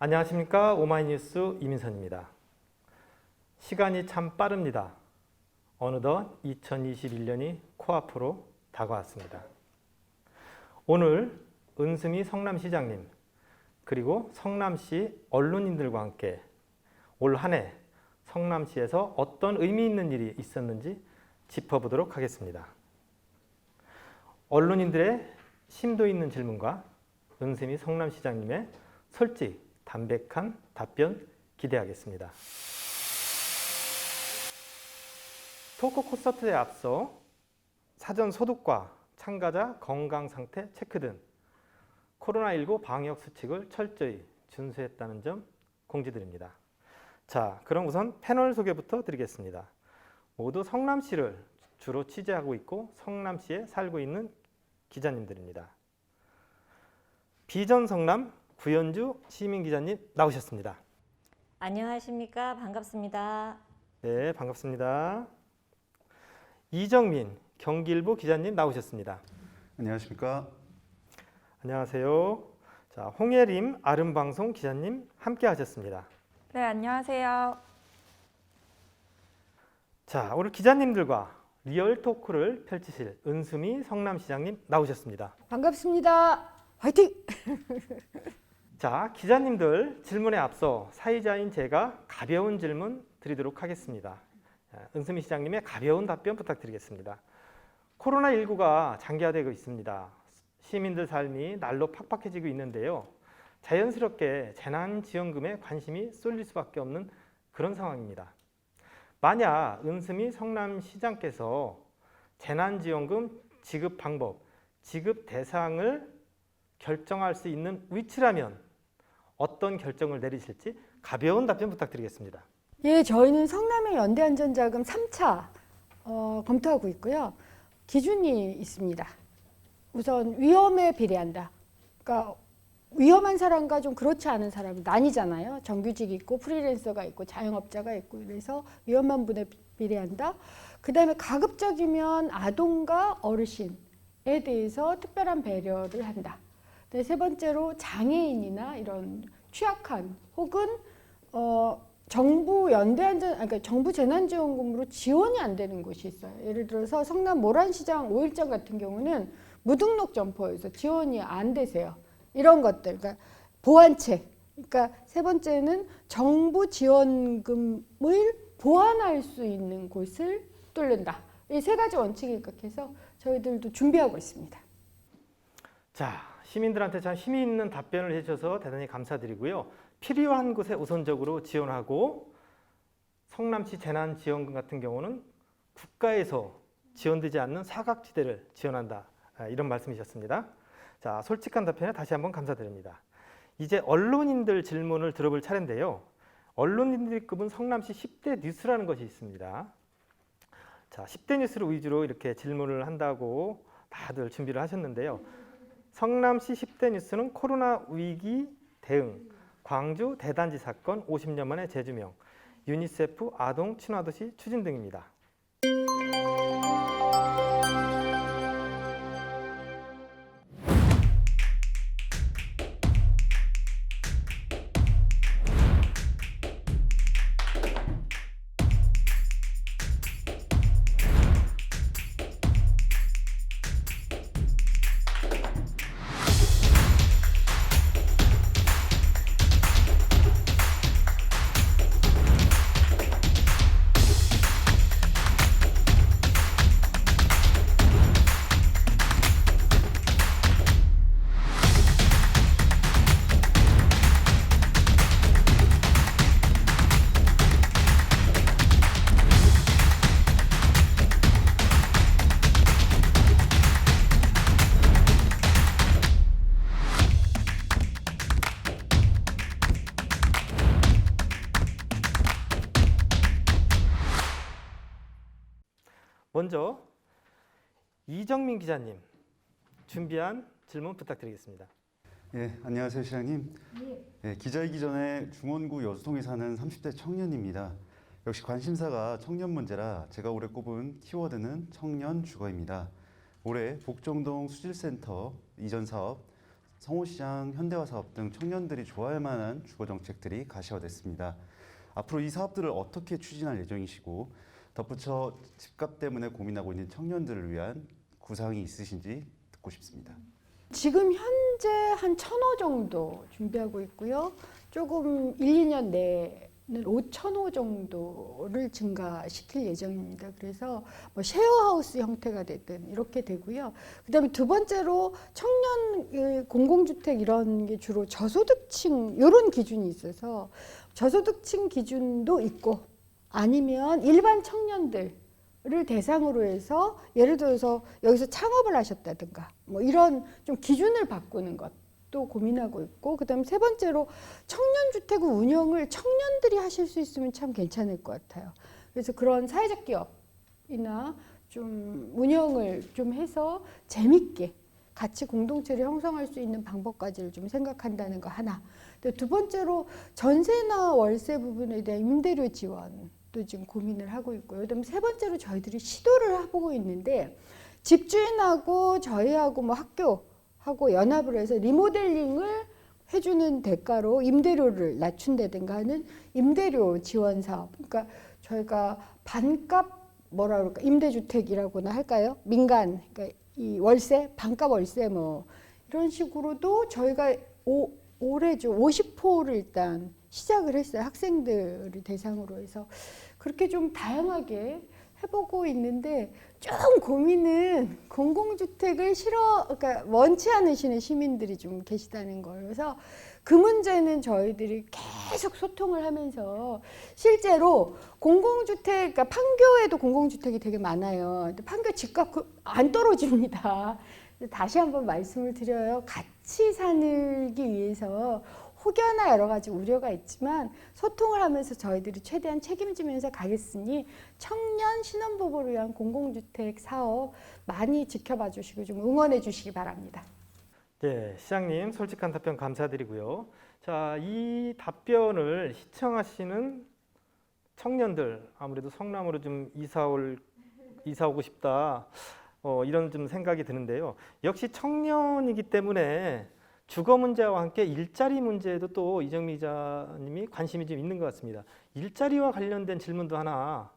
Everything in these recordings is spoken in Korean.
안녕하십니까. 오마이뉴스 이민선입니다. 시간이 참 빠릅니다. 어느덧 2021년이 코앞으로 다가왔습니다. 오늘 은수미 성남시장님 그리고 성남시 언론인들과 함께 올 한 해 성남시에서 어떤 의미 있는 일이 있었는지 짚어보도록 하겠습니다. 언론인들의 심도 있는 질문과 은수미 성남시장님의 솔직 담백한 답변 기대하겠습니다. 토크 콘서트에 앞서 사전 소독과 참가자 건강 상태 체크 등 코로나19 방역 수칙을 철저히 준수했다는 점 공지드립니다. 자, 그럼 우선 패널 소개부터 드리겠습니다. 모두 성남시를 주로 취재하고 있고 성남시에 살고 있는 기자님들입니다. 비전 성남 구현주 시민기자님 나오셨습니다. 안녕하십니까. 반갑습니다. 네, 반갑습니다. 이정민 경기일보 기자님 나오셨습니다. 안녕하십니까. 안녕하세요. 자, 홍예림 아름방송 기자님 함께 하셨습니다. 네, 안녕하세요. 자, 오늘 기자님들과 리얼 토크를 펼치실 은수미 성남시장님 나오셨습니다. 반갑습니다. 화이팅! 자, 기자님들 질문에 앞서 사회자인 제가 가벼운 질문 드리도록 하겠습니다. 은수미 시장님의 가벼운 답변 부탁드리겠습니다. 코로나19가 장기화되고 있습니다. 시민들 삶이 날로 팍팍해지고 있는데요. 자연스럽게 재난지원금에 관심이 쏠릴 수밖에 없는 그런 상황입니다. 만약 은수미 성남시장께서 재난지원금 지급 방법, 지급 대상을 결정할 수 있는 위치라면 어떤 결정을 내리실지 가벼운 답변 부탁드리겠습니다. 예, 저희는 성남의 연대안전자금 3차 검토하고 있고요. 기준이 있습니다. 우선 위험에 비례한다. 그러니까 위험한 사람과 좀 그렇지 않은 사람이 나뉘잖아요. 정규직 있고 프리랜서가 있고 자영업자가 있고 그래서 위험한 분에 비례한다. 그 다음에 가급적이면 아동과 어르신에 대해서 특별한 배려를 한다. 세 번째로 장애인이나 이런 취약한 혹은 그러니까 정부 재난지원금으로 지원이 안 되는 곳이 있어요. 예를 들어서 성남 모란시장 5일장 같은 경우는 무등록 점포에서 지원이 안 되세요. 이런 것들, 그러니까 보완책. 그러니까 세 번째는 정부 지원금을 보완할 수 있는 곳을 뚫는다. 이 세 가지 원칙에 입각해서 저희들도 준비하고 있습니다. 자, 시민들한테 참 힘이 있는 답변을 해주셔서 대단히 감사드리고요. 필요한 곳에 우선적으로 지원하고 성남시 재난지원금 같은 경우는 국가에서 지원되지 않는 사각지대를 지원한다. 이런 말씀이셨습니다. 자, 솔직한 답변에 다시 한번 감사드립니다. 이제 언론인들 질문을 들어볼 차례인데요. 언론인들이 꼽은 성남시 10대 뉴스라는 것이 있습니다. 자, 10대 뉴스를 위주로 이렇게 질문을 한다고 다들 준비를 하셨는데요. 성남시 10대 뉴스는 코로나 위기 대응, 광주 대단지 사건 50년 만에 재조명, 유니세프 아동 친화도시 추진 등입니다. 먼저 이정민 기자님 준비한 질문 부탁드리겠습니다. 예, 안녕하세요, 시장님. 예, 기자이기 전에 중원구 여수동에 사는 30대 청년입니다. 역시 관심사가 청년 문제라 제가 올해 꼽은 키워드는 청년 주거입니다. 올해 복정동 수질센터 이전 사업 성호시장, 현대화사업 등 청년들이 좋아할 만한 주거 정책들이 가시화됐습니다. 앞으로 이 사업들을 어떻게 추진할 예정이시고 덧붙여 집값 때문에 고민하고 있는 청년들을 위한 구상이 있으신지 듣고 싶습니다. 지금 현재 한 1,000호 정도 준비하고 있고요. 조금 1, 2년 내에는 5,000호 정도를 증가시킬 예정입니다. 그래서 뭐 쉐어하우스 형태가 되든 이렇게 되고요. 그다음에 두 번째로 청년 공공주택 이런 게 주로 저소득층 이런 기준이 있어서 저소득층 기준도 있고 아니면 일반 청년들을 대상으로 해서 예를 들어서 여기서 창업을 하셨다든가 뭐 이런 좀 기준을 바꾸는 것도 고민하고 있고 그다음에 세 번째로 청년주택 운영을 청년들이 하실 수 있으면 참 괜찮을 것 같아요. 그래서 그런 사회적 기업이나 좀 운영을 좀 해서 재밌게 같이 공동체를 형성할 수 있는 방법까지를 좀 생각한다는 거 하나. 두 번째로 전세나 월세 부분에 대한 임대료 지원도 지금 고민을 하고 있고요. 그다음에 세 번째로 저희들이 시도를 해보고 있는데 집주인하고 저희하고 뭐 학교하고 연합을 해서 리모델링을 해주는 대가로 임대료를 낮춘다든가 하는 임대료 지원 사업. 그러니까 저희가 반값 뭐라 그럴까 임대주택이라고나 할까요? 민간 그러니까 이 월세 반값 월세 뭐 이런 식으로도 저희가 올해죠 50호를 일단 시작을 했어요. 학생들을 대상으로 해서 그렇게 좀 다양하게 해보고 있는데 좀 고민은 공공주택을 그러니까 원치 않으시는 시민들이 좀 계시다는 거예요. 그래서 그 문제는 저희들이 계속 소통을 하면서 실제로 공공주택, 그러니까 판교에도 공공주택이 되게 많아요. 근데 판교 집값 안 떨어집니다. 다시 한번 말씀을 드려요. 같이 살기 위해서 혹여나 여러 가지 우려가 있지만 소통을 하면서 저희들이 최대한 책임지면서 가겠으니 청년 신혼부부를 위한 공공주택 사업 많이 지켜봐 주시고 좀 응원해 주시기 바랍니다. 네, 시장님 솔직한 답변 감사드리고요. 자, 이 답변을 시청하시는 청년들 아무래도 성남으로 좀 이사 오고 싶다 이런 좀 생각이 드는데요. 역시 청년이기 때문에 주거 문제와 함께 일자리 문제에도 또 이정미 기자님이 관심이 좀 있는 것 같습니다. 일자리와 관련된 질문도 하나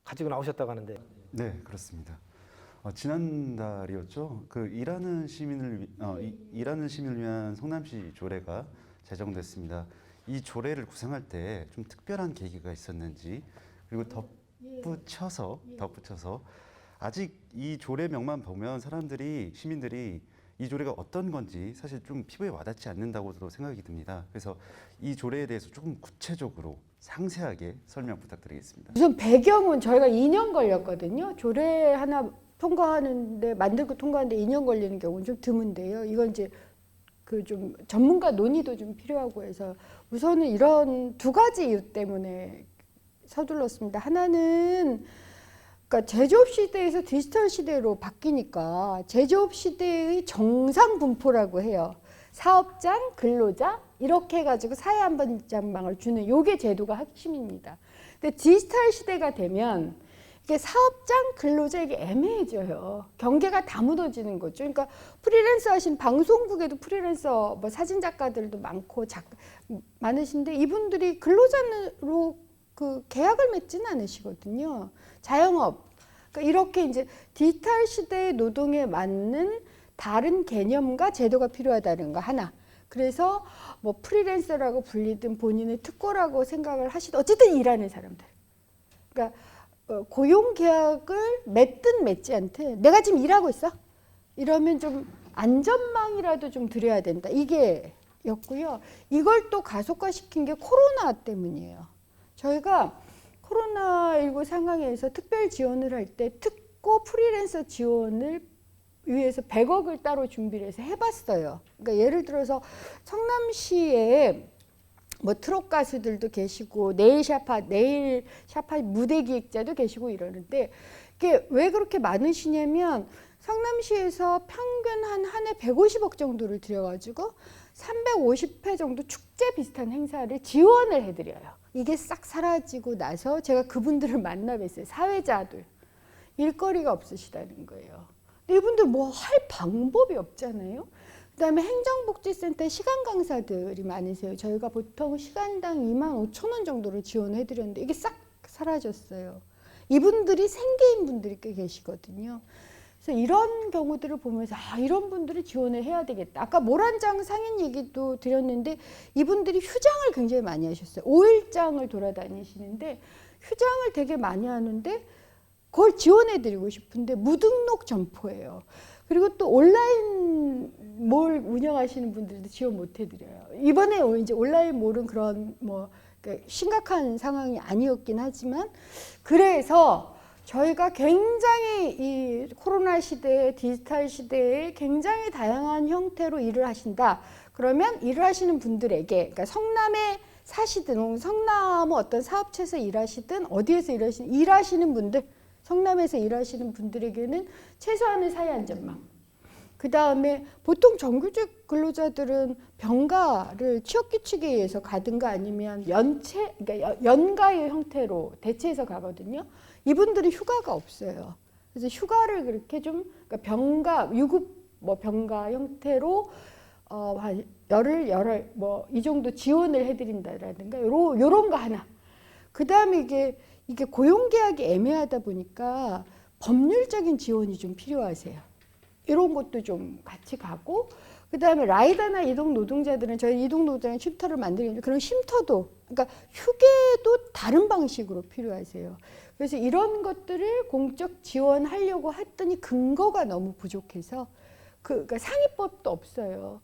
가지고 나오셨다고 하는데. 네, 그렇습니다. 지난달이었죠. 그 일하는 시민을 위한 성남시 조례가 제정됐습니다. 이 조례를 구상할 때 좀 특별한 계기가 있었는지 그리고 덧붙여서 아직 이 조례명만 보면 시민들이 이 조례가 어떤 건지 사실 좀 피부에 와닿지 않는다고도 생각이 듭니다. 그래서 이 조례에 대해서 조금 구체적으로 상세하게 설명 부탁드리겠습니다. 우선 배경은 저희가 2년 걸렸거든요. 조례 하나 만들고 통과하는데 2년 걸리는 경우는 좀 드문데요. 이건 이제 그 좀 전문가 논의도 좀 필요하고 해서 우선은 이런 두 가지 이유 때문에 서둘렀습니다. 하나는 그러니까 제조업 시대에서 디지털 시대로 바뀌니까 제조업 시대의 정상 분포라고 해요. 사업장, 근로자 이렇게 해가지고 사회 안전망을 주는 요게 제도가 핵심입니다. 근데 디지털 시대가 되면 이게 사업장, 근로자 이게 애매해져요. 경계가 다 무너지는 거죠. 그러니까 프리랜서 하신 방송국에도 프리랜서 뭐 사진 작가들도 많으신데 이분들이 근로자로 그 계약을 맺지는 않으시거든요. 자영업. 그러니까 이렇게 이제 디지털 시대의 노동에 맞는 다른 개념과 제도가 필요하다는 거 하나. 그래서 뭐 프리랜서라고 불리든 본인의 특고라고 생각을 하시든 어쨌든 일하는 사람들. 그러니까 고용 계약을 맺든 맺지 않든 내가 지금 일하고 있어. 이러면 좀 안전망이라도 좀 드려야 된다. 이게 였고요. 이걸 또 가속화시킨 게 코로나 때문이에요. 저희가 코로나19 상황에서 특별 지원을 할 때 특고 프리랜서 지원을 위해서 100억을 따로 준비를 해서 해봤어요. 그러니까 예를 들어서 성남시에 뭐 트롯 가수들도 계시고 네일 샤파 무대 기획자도 계시고 이러는데 이게 왜 그렇게 많으시냐면 성남시에서 평균 한 해 150억 정도를 들여가지고 350회 정도 축제 비슷한 행사를 지원을 해드려요. 이게 싹 사라지고 나서 제가 그분들을 만나뵀어요. 사회자들. 일거리가 없으시다는 거예요. 근데 이분들 뭐 할 방법이 없잖아요. 그다음에 행정복지센터 시간 강사들이 많으세요. 저희가 보통 시간당 25,000원 정도를 지원해 드렸는데 이게 싹 사라졌어요. 이분들이 생계인 분들이 꽤 계시거든요. 그래서 이런 경우들을 보면서 이런 분들을 지원을 해야 되겠다. 아까 모란장 상인 얘기도 드렸는데 이분들이 휴장을 굉장히 많이 하셨어요. 5일장을 돌아다니시는데 휴장을 되게 많이 하는데 그걸 지원해 드리고 싶은데 무등록 점포예요. 그리고 또 온라인 몰 운영하시는 분들도 지원 못 해드려요. 이번에 이제 온라인 몰은 그런 그러니까 심각한 상황이 아니었긴 하지만 그래서 저희가 굉장히 이 코로나 시대에 디지털 시대에 굉장히 다양한 형태로 일을 하신다. 그러면 일을 하시는 분들에게 그러니까 성남에 사시든 성남 어떤 사업체에서 일하시든 어디에서 일하시는 분들 성남에서 일하시는 분들에게는 최소한의 사회 안전망. 그 다음에 보통 정규직 근로자들은 병가를 취업규칙에 의해서 가든가 아니면 그러니까 연가의 형태로 대체해서 가거든요. 이분들은 휴가가 없어요. 그래서 휴가를 그렇게 좀 그러니까 병가 유급 병가 형태로 한 열흘 이 정도 지원을 해드린다라든가 요런 거 하나. 그 다음에 이게 고용계약이 애매하다 보니까 법률적인 지원이 좀 필요하세요. 이런 것도 좀 같이 가고 그 다음에 라이더나 이동 노동자들은 저희 이동 노동자는 쉼터를 만들는데 그런 쉼터도 그러니까 휴게도 다른 방식으로 필요하세요. 그래서 이런 것들을 공적 지원하려고 했더니 근거가 너무 부족해서 그러니까 상위법도 없어요.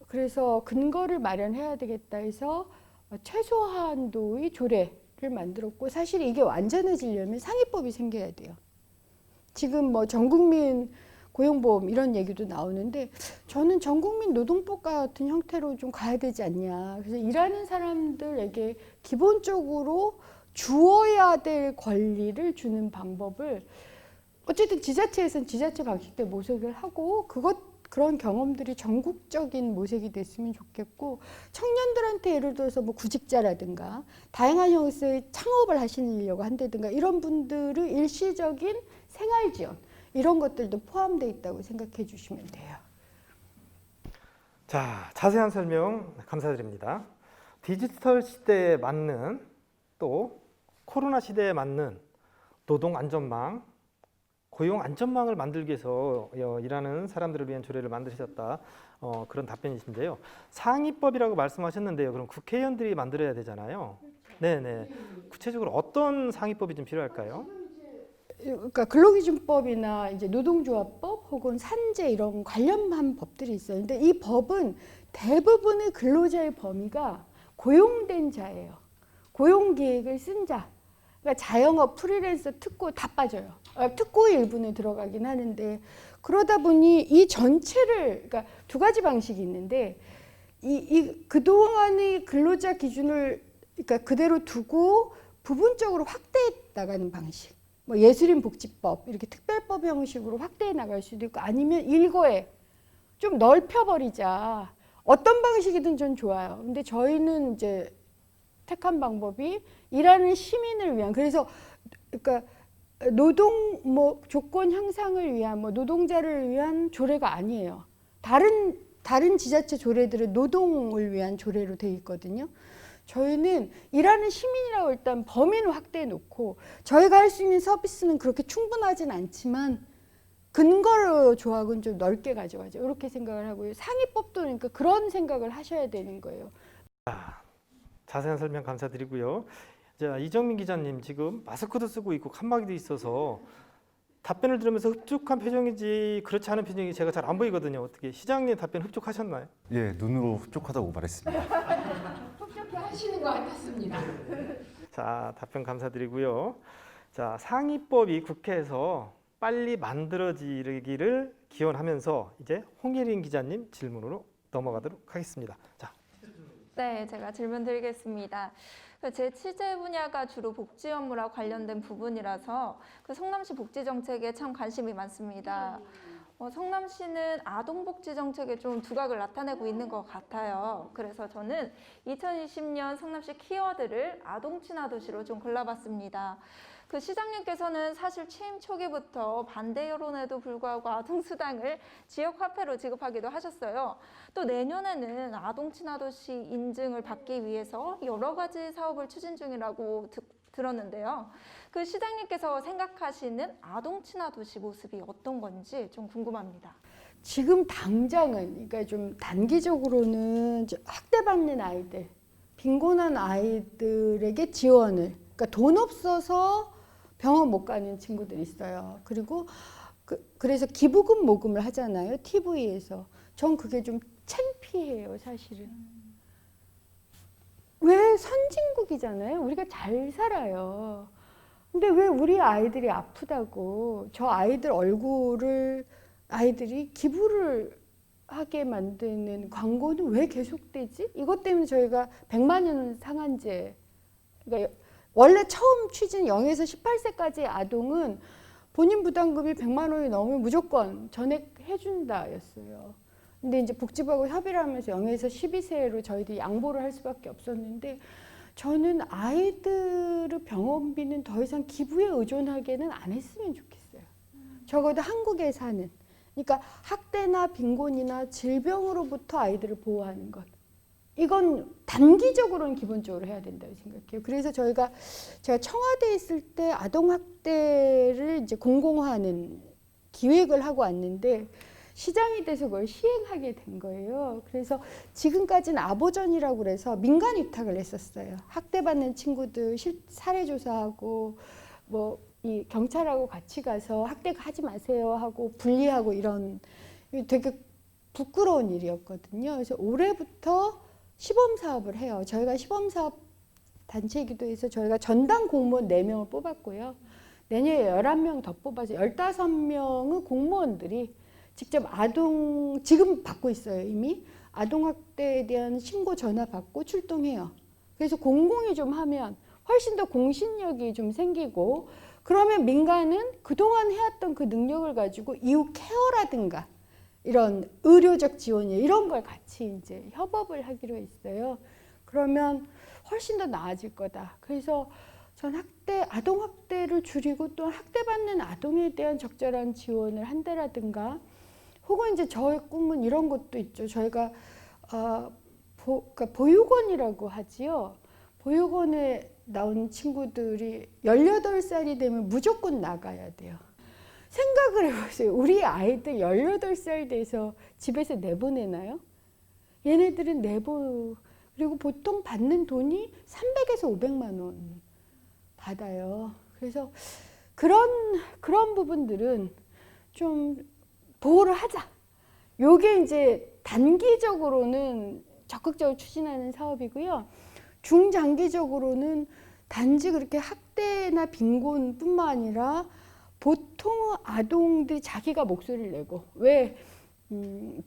그래서 근거를 마련해야 되겠다 해서 최소한도의 조례를 만들었고 사실 이게 완전해지려면 상위법이 생겨야 돼요. 지금 전국민 고용보험 이런 얘기도 나오는데 저는 전국민 노동법 같은 형태로 좀 가야 되지 않냐. 그래서 일하는 사람들에게 기본적으로 주어야 될 권리를 주는 방법을 어쨌든 지자체에서는 지자체 방식대로 모색을 하고 그런 경험들이 전국적인 모색이 됐으면 좋겠고 청년들한테 예를 들어서 구직자라든가 다양한 형태의 창업을 하시려고 한다든가 이런 분들의 일시적인 생활 지원 이런 것들도 포함되어 있다고 생각해 주시면 돼요. 자, 자세한 설명 감사드립니다. 디지털 시대에 맞는 또 코로나 시대에 맞는 노동 안전망, 고용 안전망을 만들기 위해서 일하는 사람들을 위한 조례를 만드셨다. 그런 답변이신데요. 상위법이라고 말씀하셨는데요. 그럼 국회의원들이 만들어야 되잖아요. 네네. 구체적으로 어떤 상위법이 좀 필요할까요? 그러니까 근로기준법이나 이제 노동조합법 혹은 산재 이런 관련한 법들이 있어요. 근데 이 법은 대부분의 근로자의 범위가 고용된 자예요. 고용계획을 쓴 자. 그러니까 자영업, 프리랜서, 특고 다 빠져요. 특고의 일부는 들어가긴 하는데 그러다 보니 이 전체를 그러니까 두 가지 방식이 있는데 그동안의 근로자 기준을 그러니까 그대로 두고 부분적으로 확대해 나가는 방식. 예술인 복지법 이렇게 특별법 형식으로 확대해 나갈 수도 있고 아니면 일거에 좀 넓혀버리자. 어떤 방식이든 전 좋아요. 근데 저희는 이제 택한 방법이 일하는 시민을 위한 그래서 그러니까 노동 조건 향상을 위한 노동자를 위한 조례가 아니에요. 다른 지자체 조례들은 노동을 위한 조례로 되어 있거든요. 저희는 일하는 시민이라고 일단 범위는 확대해 놓고 저희가 할 수 있는 서비스는 그렇게 충분하진 않지만 근거로 조합은 좀 넓게 가져가죠. 이렇게 생각을 하고요. 상위법도 그러니까 그런 생각을 하셔야 되는 거예요. 자세한 설명 감사드리고요. 자, 이정민 기자님 지금 마스크도 쓰고 있고 칸막이도 있어서 답변을 들으면서 흡족한 표정인지 그렇지 않은 표정이 제가 잘 안 보이거든요. 어떻게 시장님 답변 흡족하셨나요? 예, 눈으로 흡족하다고 말했습니다. 흡족해 하시는 것 같았습니다. 자, 답변 감사드리고요. 자, 상위법이 국회에서 빨리 만들어지기를 기원하면서 이제 홍예린 기자님 질문으로 넘어가도록 하겠습니다. 자. 네, 제가 질문 드리겠습니다. 제 취재 분야가 주로 복지 업무와 관련된 부분이라서 성남시 복지 정책에 참 관심이 많습니다. 성남시는 아동복지 정책에 좀 두각을 나타내고 있는 것 같아요. 그래서 저는 2020년 성남시 키워드를 아동 친화 도시로 좀 골라봤습니다. 그 시장님께서는 사실 취임 초기부터 반대 여론에도 불구하고 아동수당을 지역화폐로 지급하기도 하셨어요. 또 내년에는 아동 친화도시 인증을 받기 위해서 여러 가지 사업을 추진 중이라고 들었는데요. 그 시장님께서 생각하시는 아동 친화도시 모습이 어떤 건지 좀 궁금합니다. 지금 당장은, 그러니까 좀 단기적으로는 학대받는 아이들, 빈곤한 아이들에게 지원을, 그러니까 돈 없어서 병원 못 가는 친구들이 있어요. 그리고 그래서 기부금 모금을 하잖아요, TV에서. 전 그게 좀 창피해요, 사실은. 왜 선진국이잖아요. 우리가 잘 살아요. 근데 왜 우리 아이들이 아프다고 저 아이들 얼굴을 아이들이 기부를 하게 만드는 광고는 왜 계속되지? 이것 때문에 저희가 100만 원 상한제, 그러니까 원래 처음 취진 0에서 18세까지 아동은 본인 부담금이 100만 원이 넘으면 무조건 전액해 준다였어요. 근데 이제 복지부하고 협의를 하면서 0에서 12세로 저희들이 양보를 할 수밖에 없었는데, 저는 아이들의 병원비는 더 이상 기부에 의존하게는 안 했으면 좋겠어요. 적어도 한국에 사는, 그러니까 학대나 빈곤이나 질병으로부터 아이들을 보호하는 것, 이건 단기적으로는 기본적으로 해야 된다고 생각해요. 그래서 제가 청와대에 있을 때 아동학대를 이제 공공화하는 기획을 하고 왔는데, 시장이 돼서 그걸 시행하게 된 거예요. 그래서 지금까지는 아보전이라고 그래서 민간 위탁을 했었어요. 학대받는 친구들 사례 조사하고 뭐 이 경찰하고 같이 가서 학대하지 마세요 하고 분리하고, 이런 되게 부끄러운 일이었거든요. 그래서 올해부터 시범 사업을 해요. 저희가 시범 사업 단체이기도 해서 저희가 전담 공무원 4명을 뽑았고요. 내년에 11명 더 뽑아서 15명의 공무원들이 직접 지금 받고 있어요, 이미. 아동학대에 대한 신고 전화 받고 출동해요. 그래서 공공이 좀 하면 훨씬 더 공신력이 좀 생기고, 그러면 민간은 그동안 해왔던 그 능력을 가지고 이후 케어라든가 이런 의료적 지원이 이런 걸 같이 이제 협업을 하기로 했어요. 그러면 훨씬 더 나아질 거다. 그래서 전 아동학대를 줄이고 또 학대받는 아동에 대한 적절한 지원을 한다라든가, 혹은 이제 저의 꿈은 이런 것도 있죠. 저희가 그러니까 보육원이라고 하지요. 보육원에 나온 친구들이 18살이 되면 무조건 나가야 돼요. 생각을 해보세요. 우리 아이들 18살 돼서 집에서 내보내나요? 얘네들은 그리고 보통 받는 돈이 300에서 500만 원 받아요. 그래서 그런 부분들은 좀 보호를 하자. 요게 이제 단기적으로는 적극적으로 추진하는 사업이고요. 중장기적으로는 단지 그렇게 학대나 빈곤뿐만 아니라 보통 아동들이 자기가 목소리를 내고, 왜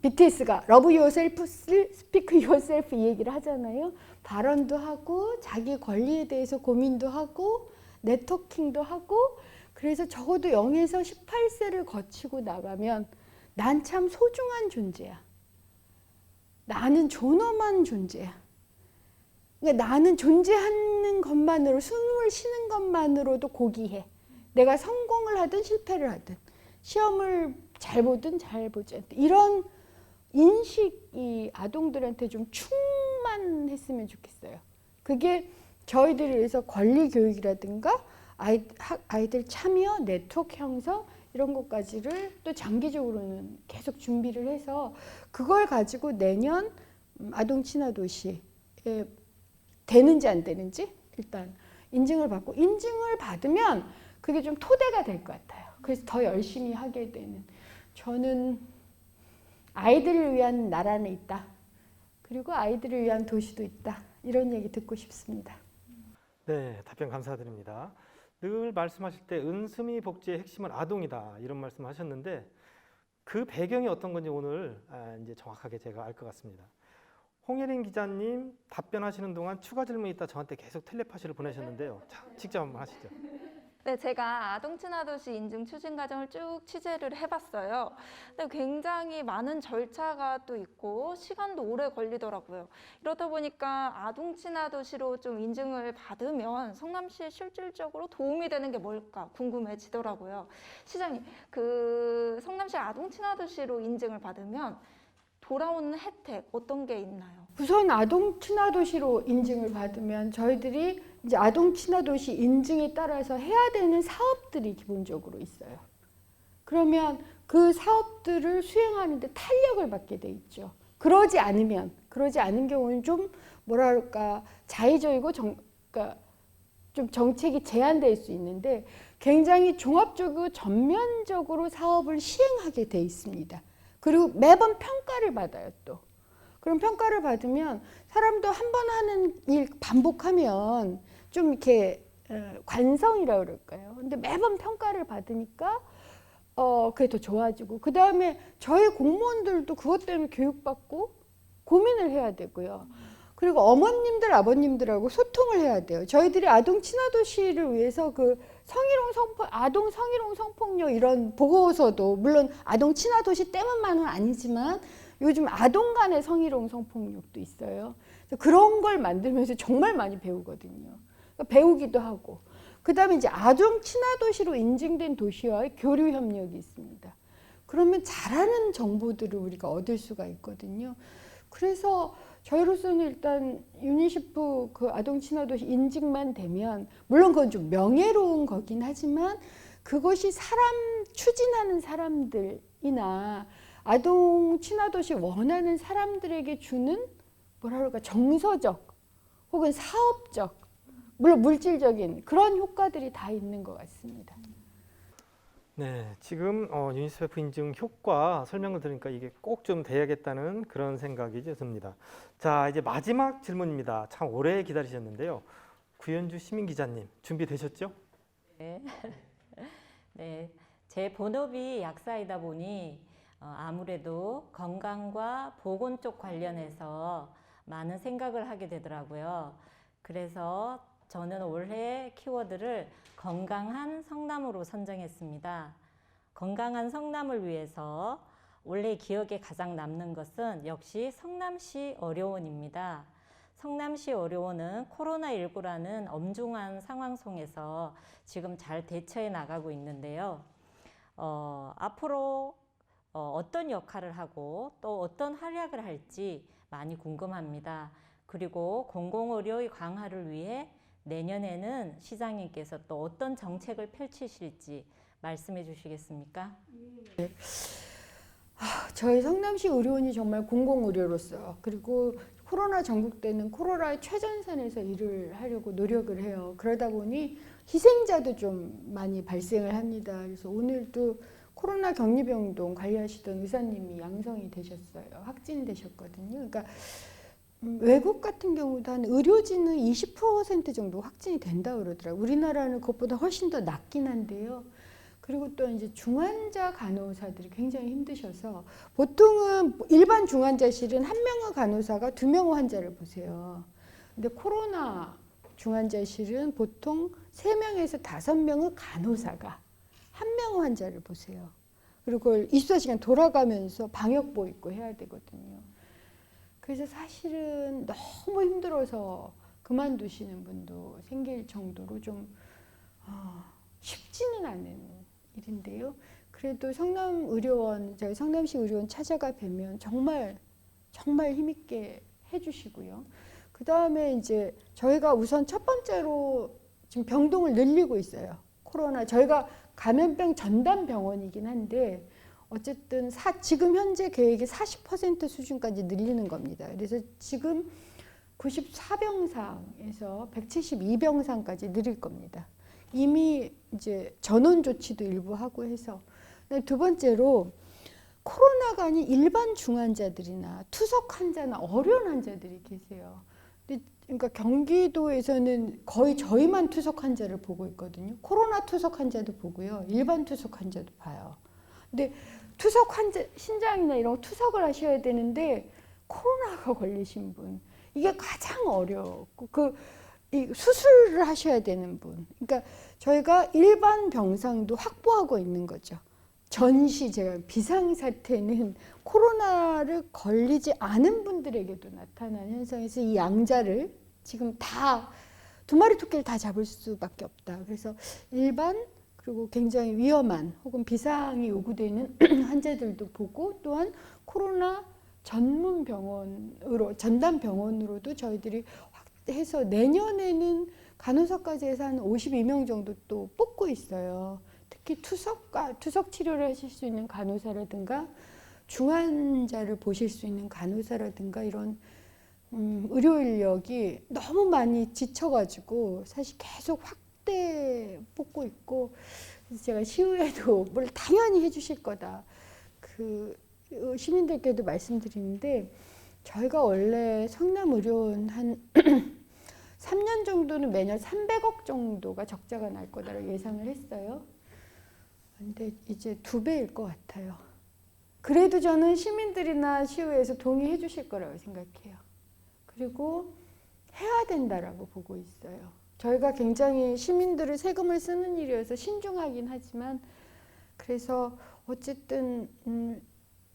BTS가 Love Yourself, Speak Yourself 이 얘기를 하잖아요. 발언도 하고 자기 권리에 대해서 고민도 하고 네트워킹도 하고, 그래서 적어도 0에서 18세를 거치고 나가면 난 참 소중한 존재야. 나는 존엄한 존재야. 그러니까 나는 존재하는 것만으로, 숨을 쉬는 것만으로도 고귀해. 내가 성공을 하든 실패를 하든, 시험을 잘 보든 잘 보지 않든, 이런 인식이 아동들한테 좀 충만했으면 좋겠어요. 그게 저희들이 위해서 권리 교육이라든가 아이들 참여, 네트워크 형성 이런 것까지를 또 장기적으로는 계속 준비를 해서, 그걸 가지고 내년 아동 친화 도시에 되는지 안 되는지 일단 인증을 받고, 인증을 받으면 그게 좀 토대가 될 것 같아요. 그래서 더 열심히 하게 되는, 저는 아이들을 위한 나라는 있다. 그리고 아이들을 위한 도시도 있다. 이런 얘기 듣고 싶습니다. 네, 답변 감사드립니다. 늘 말씀하실 때 은수미 복지의 핵심은 아동이다 이런 말씀하셨는데, 그 배경이 어떤 건지 오늘 이제 정확하게 제가 알 것 같습니다. 홍예린 기자님 답변하시는 동안 추가 질문이 있다 저한테 계속 텔레파시를 보내셨는데요. 자, 직접 한번 하시죠. 네, 제가 아동 친화 도시 인증 추진 과정을 쭉 취재를 해봤어요. 근데 굉장히 많은 절차가 또 있고 시간도 오래 걸리더라고요. 이러다 보니까 아동 친화 도시로 좀 인증을 받으면 성남시에 실질적으로 도움이 되는 게 뭘까 궁금해지더라고요. 시장님, 그 성남시 아동 친화 도시로 인증을 받으면 돌아오는 혜택 어떤 게 있나요? 우선 아동 친화 도시로 인증을 받으면 저희들이 이제 아동 친화 도시 인증에 따라서 해야 되는 사업들이 기본적으로 있어요. 그러면 그 사업들을 수행하는데 탄력을 받게 돼 있죠. 그러지 않은 경우는 좀 뭐랄까 자의적이고 그러니까 좀 정책이 제한될 수 있는데 굉장히 종합적이고 전면적으로 사업을 시행하게 돼 있습니다. 그리고 매번 평가를 받아요 또. 그럼 평가를 받으면 사람도 한 번 하는 일 반복하면 좀 이렇게 관성이라고 그럴까요? 근데 매번 평가를 받으니까 그게 더 좋아지고 그 다음에 저희 공무원들도 그것 때문에 교육받고 고민을 해야 되고요. 그리고 어머님들 아버님들하고 소통을 해야 돼요. 저희들이 아동 친화 도시를 위해서 그 아동 성희롱 성폭력 이런 보고서도 물론 아동 친화 도시 때문만은 아니지만 요즘 아동 간의 성희롱 성폭력도 있어요. 그런 걸 만들면서 정말 많이 배우거든요. 그러니까 배우기도 하고 그다음에 이제 아동 친화 도시로 인증된 도시와의 교류 협력이 있습니다. 그러면 잘하는 정보들을 우리가 얻을 수가 있거든요. 그래서 저희로서는 일단 유니시프 그 아동 친화 도시 인증만 되면 물론 그건 좀 명예로운 거긴 하지만 그것이 추진하는 사람들이나 아동 친화 도시 원하는 사람들에게 주는 뭐라 그럴까 정서적 혹은 사업적 물론 물질적인 그런 효과들이 다 있는 것 같습니다. 네, 지금 유니세프 인증 효과 설명을 들으니까 이게 꼭 좀 돼야겠다는 그런 생각이 듭니다. 자, 이제 마지막 질문입니다. 참 오래 기다리셨는데요. 구현주 시민 기자님 준비되셨죠? 네. 네, 제 본업이 약사이다 보니 아무래도 건강과 보건 쪽 관련해서 많은 생각을 하게 되더라고요. 그래서 저는 올해 키워드를 건강한 성남으로 선정했습니다. 건강한 성남을 위해서 올해 기억에 가장 남는 것은 역시 성남시 의료원입니다. 성남시 의료원은 코로나19라는 엄중한 상황 속에서 지금 잘 대처해 나가고 있는데요. 앞으로 어떤 역할을 하고 또 어떤 활약을 할지 많이 궁금합니다. 그리고 공공의료의 강화를 위해 내년에는 시장님께서 또 어떤 정책을 펼치실지 말씀해 주시겠습니까? 저희 성남시 의료원이 정말 공공의료로서 그리고 코로나 전국 때는 코로나의 최전선에서 일을 하려고 노력을 해요. 그러다 보니 희생자도 좀 많이 발생을 합니다. 그래서 오늘도 코로나 격리병동 관리하시던 의사님이 양성이 되셨어요. 확진되셨거든요. 그러니까 외국 같은 경우도 한 의료진은 20% 정도 확진이 된다고 그러더라고요. 우리나라는 그것보다 훨씬 더 낮긴 한데요. 그리고 또 이제 중환자 간호사들이 굉장히 힘드셔서 보통은 일반 중환자실은 한 명의 간호사가 2명의 환자를 보세요. 근데 코로나 중환자실은 보통 3명에서 5명의 간호사가 한 명의 환자를 보세요. 그리고 그걸 24시간 돌아가면서 방역복 입고 해야 되거든요. 그래서 사실은 너무 힘들어서 그만두시는 분도 생길 정도로 좀 쉽지는 않은 일인데요. 그래도 성남의료원, 저희 성남시 의료원 찾아가 뵈면 정말 힘있게 해주시고요. 그 다음에 이제 저희가 우선 첫 번째로 지금 병동을 늘리고 있어요. 코로나 저희가 감염병 전담 병원이긴 한데 어쨌든 지금 현재 계획이 40% 수준까지 늘리는 겁니다. 그래서 지금 94병상에서 172병상까지 늘릴 겁니다. 이미 이제 전원 조치도 일부 하고 해서. 두 번째로 코로나가 아닌 일반 중환자들이나 투석 환자나 어려운 환자들이 계세요. 그러니까 경기도에서는 거의 저희만 투석 환자를 보고 있거든요. 코로나 투석 환자도 보고요. 일반 투석 환자도 봐요. 근데 투석 환자, 신장이나 이런 투석을 하셔야 되는데 코로나가 걸리신 분, 이게 가장 어렵고 이 수술을 하셔야 되는 분. 그러니까 저희가 일반 병상도 확보하고 있는 거죠. 전시 제가 비상사태는 코로나를 걸리지 않은 분들에게도 나타나는 현상에서 이 양자를 지금 다 두 마리 토끼를 다 잡을 수밖에 없다. 그래서 일반 그리고 굉장히 위험한 혹은 비상이 요구되는 환자들도 보고 또한 코로나 전문 병원으로 전담 병원으로도 저희들이 확대해서 내년에는 간호사까지 해서 한 52명 정도 또 뽑고 있어요. 특히 투석 치료를 하실 수 있는 간호사라든가 중환자를 보실 수 있는 간호사라든가 이런 의료 인력이 너무 많이 지쳐가지고 사실 계속 확대 뽑고 있고 그래서 제가 시의회도 뭘 당연히 해주실 거다. 그 시민들께도 말씀드리는데 저희가 원래 성남의료원 한 3년 정도는 매년 300억 정도가 적자가 날 거다라고 예상을 했어요. 근데 이제 2배일 것 같아요. 그래도 저는 시민들이나 시의회에서 동의해 주실 거라고 생각해요. 그리고 해야 된다라고 보고 있어요. 저희가 굉장히 시민들의 세금을 쓰는 일이어서 신중하긴 하지만 그래서 어쨌든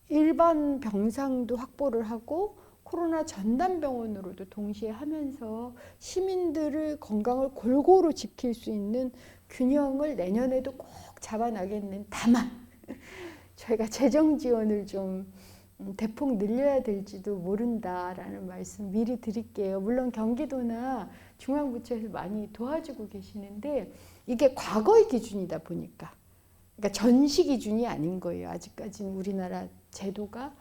일반 병상도 확보를 하고 코로나 전담 병원으로도 동시에 하면서 시민들의 건강을 골고루 지킬 수 있는 균형을 내년에도 꼭 잡아나겠는. 다만 저희가 재정 지원을 좀 대폭 늘려야 될지도 모른다라는 말씀 미리 드릴게요. 물론 경기도나 중앙부처에서 많이 도와주고 계시는데 이게 과거의 기준이다 보니까 그러니까 전시 기준이 아닌 거예요. 아직까지는 우리나라 제도가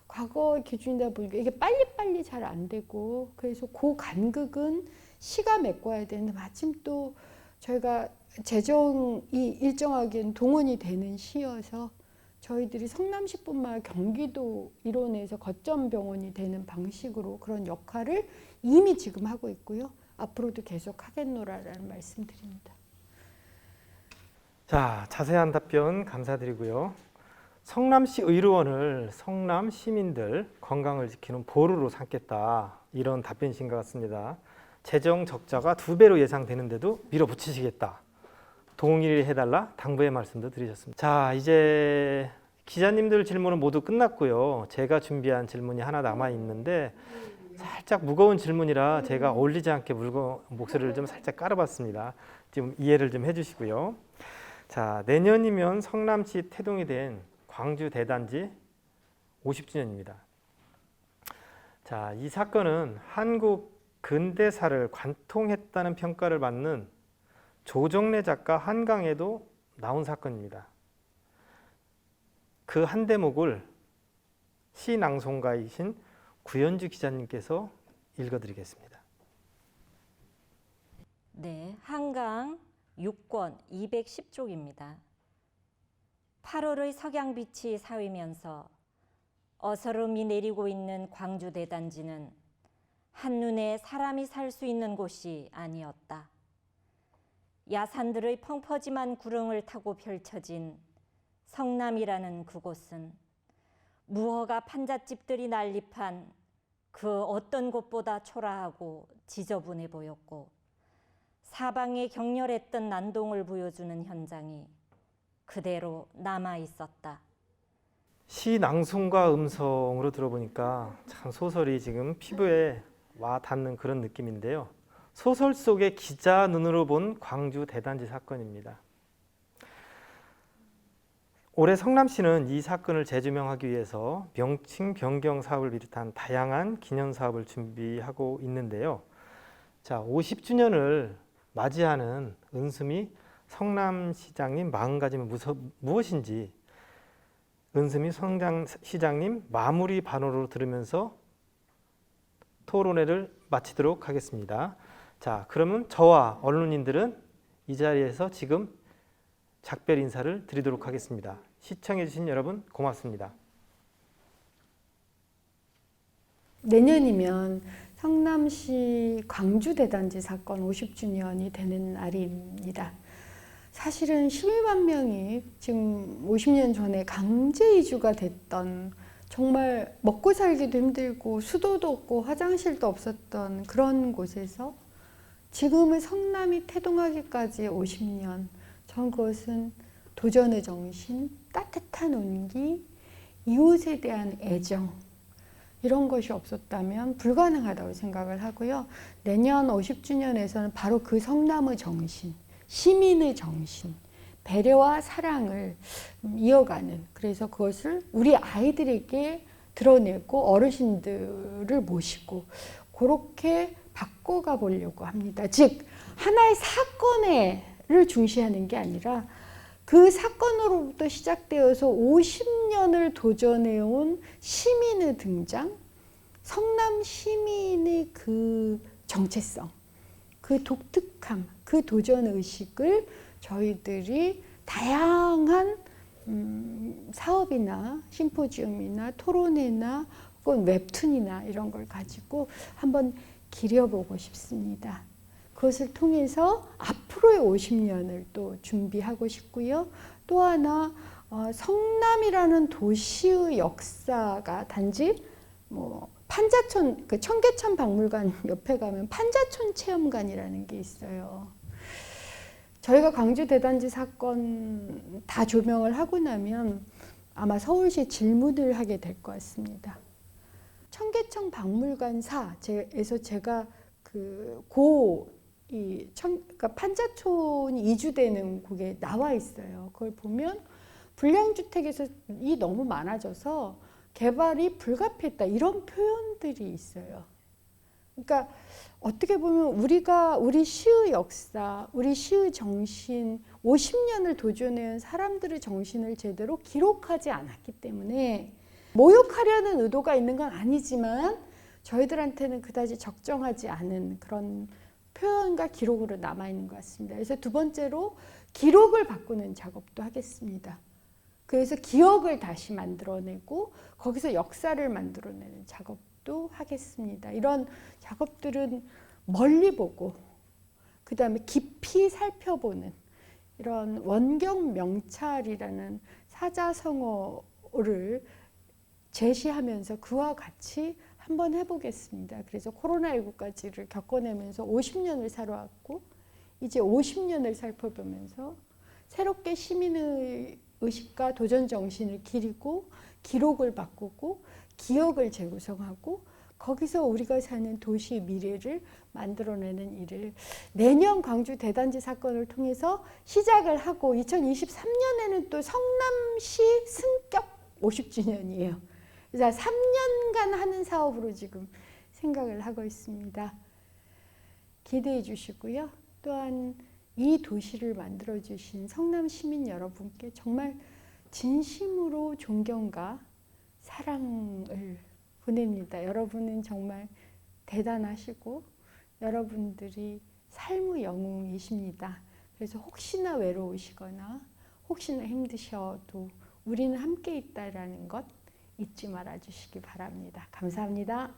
과거 기준이다 보니까 이게 빨리빨리 잘 안 되고 그래서 그 간극은 시가 메꿔야 되는데 마침 또 저희가 재정이 일정하게 동원이 되는 시여서 저희들이 성남시뿐만 아니라 경기도 일원에서 거점 병원이 되는 방식으로 그런 역할을 이미 지금 하고 있고요. 앞으로도 계속 하겠노라라는 말씀드립니다. 자, 자세한 답변 감사드리고요. 성남시 의료원을 성남 시민들 건강을 지키는 보루로 삼겠다. 이런 답변이신 것 같습니다. 재정 적자가 2배로 예상되는데도 밀어붙이시겠다. 동의해달라 당부의 말씀도 드리셨습니다. 자, 이제 기자님들 질문은 모두 끝났고요. 제가 준비한 질문이 하나 남아 있는데 살짝 무거운 질문이라 제가 어울리지 않게 목소리를 좀 살짝 깔아봤습니다. 좀 이해를 좀 해주시고요. 자, 내년이면 성남시 태동이 된 광주 대단지 50주년입니다. 자, 이 사건은 한국 근대사를 관통했다는 평가를 받는 조정래 작가 한강에도 나온 사건입니다. 그 한 대목을 시낭송가이신 구현주 기자님께서 읽어드리겠습니다. 네, 한강 6권 210쪽입니다. 8월의 석양빛이 사위면서 어서름이 내리고 있는 광주 대단지는 한눈에 사람이 살 수 있는 곳이 아니었다. 야산들의 펑퍼짐한 구릉을 타고 펼쳐진 성남이라는 그곳은 무허가 판잣집들이 난립한 그 어떤 곳보다 초라하고 지저분해 보였고 사방에 격렬했던 난동을 보여주는 현장이 그대로 남아 있었다. 시 낭송과 음성으로 들어보니까 참 소설이 지금 피부에 와 닿는 그런 느낌인데요. 소설 속의 기자 눈으로 본 광주 대단지 사건입니다. 올해 성남시는 이 사건을 재조명하기 위해서 명칭 변경 사업을 비롯한 다양한 기념 사업을 준비하고 있는데요. 자, 50주년을 맞이하는 은수미 성남시장님 마음가짐은 무엇인지 은수미 성남시장님 마무리 발언으로 들으면서 토론회를 마치도록 하겠습니다. 자, 그러면 저와 언론인들은 이 자리에서 지금 작별 인사를 드리도록 하겠습니다. 시청해주신 여러분 고맙습니다. 내년이면 성남시 광주대단지 사건 50주년이 되는 날입니다. 사실은 12만 명이 지금 50년 전에 강제 이주가 됐던 정말 먹고 살기도 힘들고 수도도 없고 화장실도 없었던 그런 곳에서 지금의 성남이 태동하기까지 50년, 전 그것은 도전의 정신, 따뜻한 온기, 이웃에 대한 애정, 이런 것이 없었다면 불가능하다고 생각을 하고요. 내년 50주년에서는 바로 그 성남의 정신, 시민의 정신, 배려와 사랑을 이어가는, 그래서 그것을 우리 아이들에게 드러내고 어르신들을 모시고 그렇게 바꿔가 보려고 합니다. 즉 하나의 사건을 중시하는 게 아니라 그 사건으로부터 시작되어서 50년을 도전해온 시민의 등장, 성남 시민의 그 정체성, 그 독특함, 그 도전의식을 저희들이 다양한 사업이나 심포지움이나 토론회나 혹은 웹툰이나 이런 걸 가지고 한번 기려보고 싶습니다. 그것을 통해서 앞으로의 50년을 또 준비하고 싶고요. 또 하나 성남이라는 도시의 역사가 단지 뭐 판자촌, 그 청계천 박물관 옆에 가면 판자촌 체험관이라는 게 있어요. 저희가 광주 대단지 사건 다 조명을 하고 나면 아마 서울시에 질문을 하게 될 것 같습니다. 청계천 박물관사에서 제가 그러니까 판자촌이 이주되는 곳에 나와 있어요. 그걸 보면 불량주택에서 이 너무 많아져서 개발이 불가피했다, 이런 표현들이 있어요. 그러니까 어떻게 보면 우리 시의 역사, 우리 시의 정신, 50년을 도전해온 사람들의 정신을 제대로 기록하지 않았기 때문에 모욕하려는 의도가 있는 건 아니지만 저희들한테는 그다지 적정하지 않은 그런 표현과 기록으로 남아있는 것 같습니다. 그래서 두 번째로 기록을 바꾸는 작업도 하겠습니다. 그래서 기억을 다시 만들어내고 거기서 역사를 만들어내는 작업도 하겠습니다. 이런 작업들은 멀리 보고 그 다음에 깊이 살펴보는 이런 원경 명찰이라는 사자성어를 제시하면서 그와 같이 한번 해보겠습니다. 그래서 코로나19까지를 겪어내면서 50년을 살아왔고 이제 50년을 살펴보면서 새롭게 시민의 의식과 도전 정신을 기리고 기록을 바꾸고 기억을 재구성하고 거기서 우리가 사는 도시의 미래를 만들어내는 일을 내년 광주 대단지 사건을 통해서 시작을 하고 2023년에는 또 성남시 승격 50주년이에요. 그래서 3년간 하는 사업으로 지금 생각을 하고 있습니다. 기대해 주시고요. 또한 이 도시를 만들어 주신 성남 시민 여러분께 정말 진심으로 존경과 사랑을 보냅니다. 여러분은 정말 대단하시고 여러분들이 삶의 영웅이십니다. 그래서 혹시나 외로우시거나 혹시나 힘드셔도 우리는 함께 있다라는 것 잊지 말아 주시기 바랍니다. 감사합니다.